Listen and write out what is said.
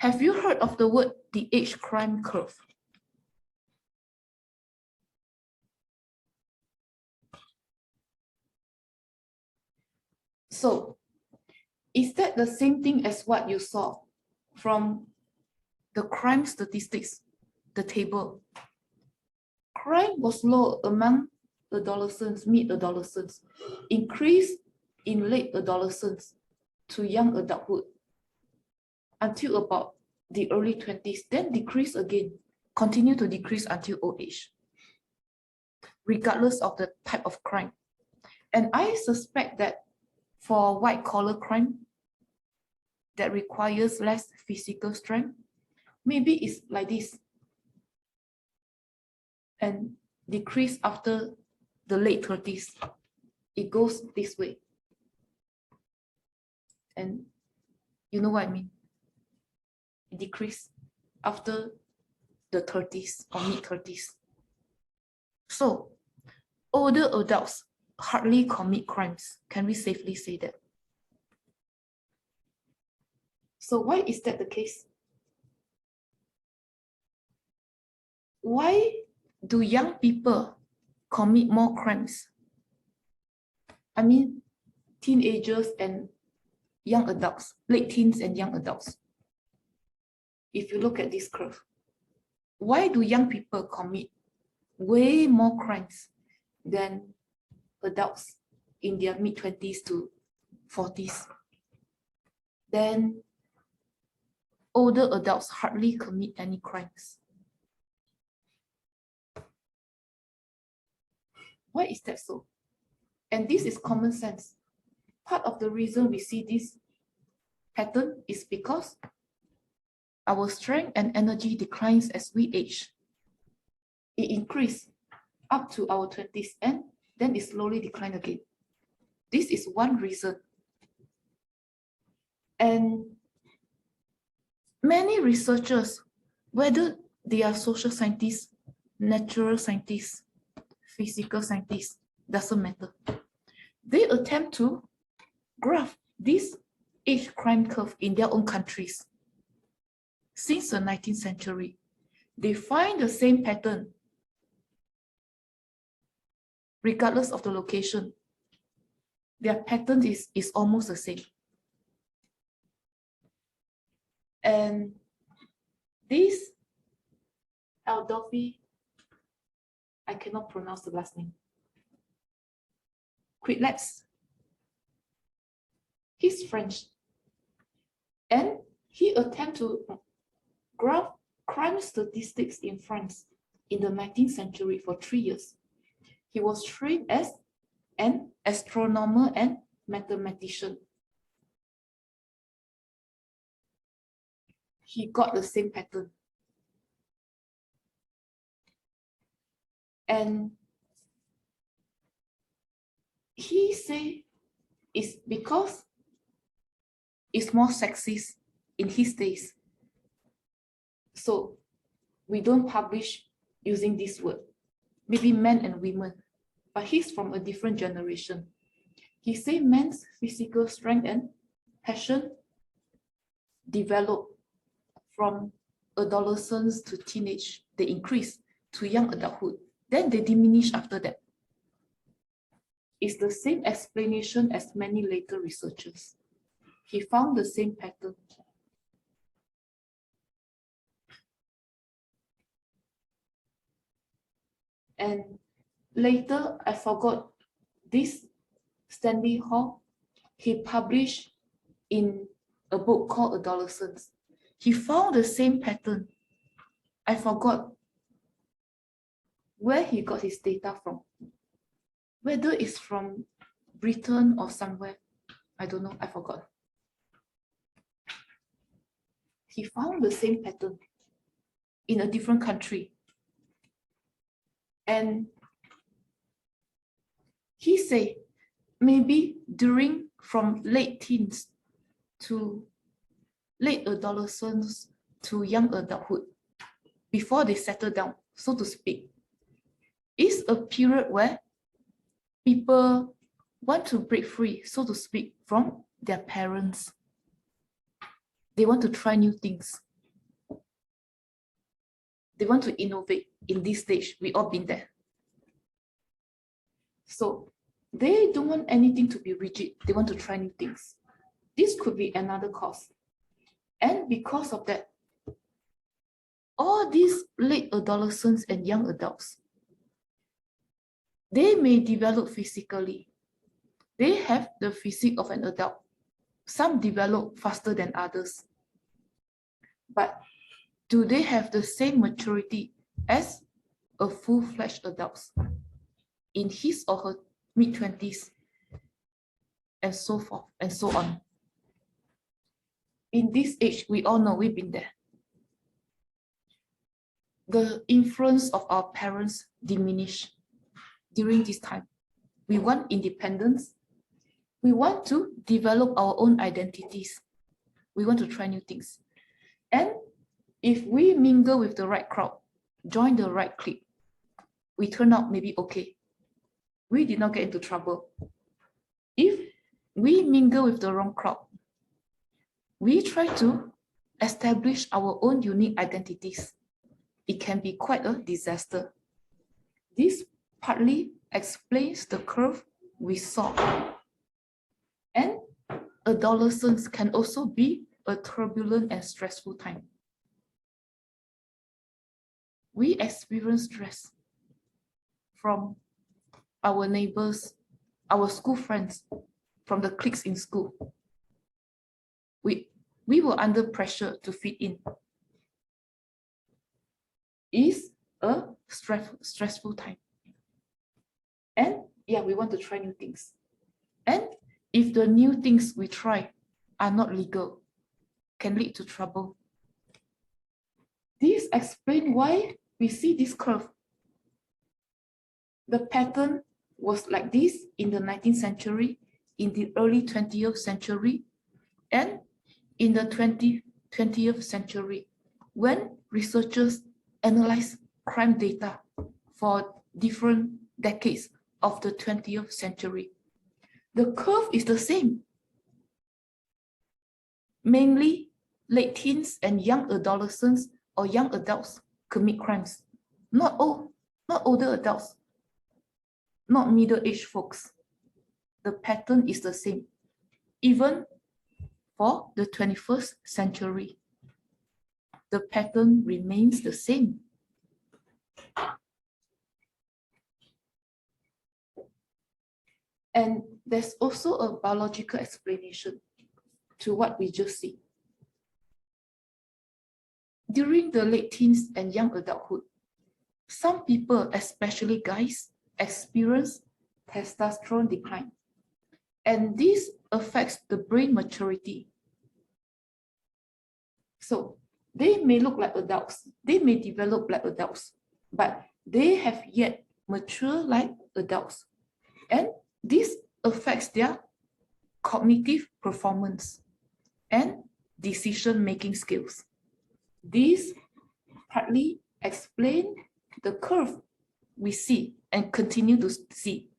Have you heard of the word the age crime curve? So, is that the same thing as what you saw from the crime statistics, the table? Crime was low among adolescents, mid-adolescents, increased in late adolescence to young adulthood until about the early 20s, then decrease again, continue to decrease until old age, regardless of the type of crime. And I suspect that for white-collar crime that requires less physical strength, maybe it's like this and decrease after the late 30s. It goes this way. And you know what I mean? It decrease after the 30s or mid-30s. So, older adults hardly commit crimes. Can we safely say that? So why is that the case? Why do young people commit more crimes? I mean, teenagers and young adults, late teens and young adults. If you look at this curve, why do young people commit way more crimes than adults in their mid-20s to 40s? Then older adults hardly commit any crimes. Why is that so? And this is common sense. Part of the reason we see this pattern is because our strength and energy declines as we age. It increases up to our 20s and then it slowly declines again. This is one reason. And many researchers, whether they are social scientists, natural scientists, physical scientists, doesn't matter. They attempt to graph this age crime curve in their own countries. Since the 19th century, they find the same pattern regardless of the location. Their pattern is almost the same. And this Adolphe, I cannot pronounce the last name, Quetelet, he's French. And he attempted to graph crime statistics in France in the 19th century for 3 years. He was trained as an astronomer and mathematician. He got the same pattern. And he say it's because it's more sexist in his days. So we don't publish using this word, maybe men and women, but he's from a different generation. He say men's physical strength and passion develop from adolescence to teenage, they increase to young adulthood, then they diminish after that. It's the same explanation as many later researchers. He found the same pattern. And later, I forgot this Stanley Hall, he published in a book called Adolescence. He found the same pattern. I forgot where he got his data from. Whether it's from Britain or somewhere, I don't know, I forgot. He found the same pattern in a different country. And he said, maybe during from late teens to late adolescence to young adulthood, before they settle down, so to speak, is a period where people want to break free, so to speak, from their parents. They want to try new things. They want to innovate in this stage. We all been there. So they don't want anything to be rigid. They want to try new things. This could be another cause. And because of that, all these late adolescents and young adults, they may develop physically. They have the physique of an adult. Some develop faster than others. But do they have the same maturity as a full-fledged adult in his or her mid-20s and so forth and so on? In this age, we all know we've been there. The influence of our parents diminish during this time. We want independence. We want to develop our own identities. We want to try new things. And if we mingle with the right crowd, join the right clique, we turn out maybe okay. We did not get into trouble. If we mingle with the wrong crowd, we try to establish our own unique identities. It can be quite a disaster. This partly explains the curve we saw. And adolescence can also be a turbulent and stressful time. We experience stress from our neighbors, our school friends, from the cliques in school. We were under pressure to fit in. It's a stressful time. And yeah, we want to try new things. And if the new things we try are not legal, can lead to trouble. This explains why we see this curve. The pattern was like this in the 19th century, in the early 20th century, and in the 20th century, when researchers analyzed crime data for different decades of the 20th century. The curve is the same. Mainly late teens and young adolescents or young adults commit crimes. Not older adults, not middle-aged folks. The pattern is the same, even for the 21st century. The pattern remains the same. And there's also a biological explanation to what we just see. During the late teens and young adulthood, some people, especially guys, experience testosterone decline. And this affects the brain maturity. So they may look like adults, they may develop like adults, but they have yet mature like adults. And this affects their cognitive performance and decision-making skills. These partly explain the curve we see and continue to see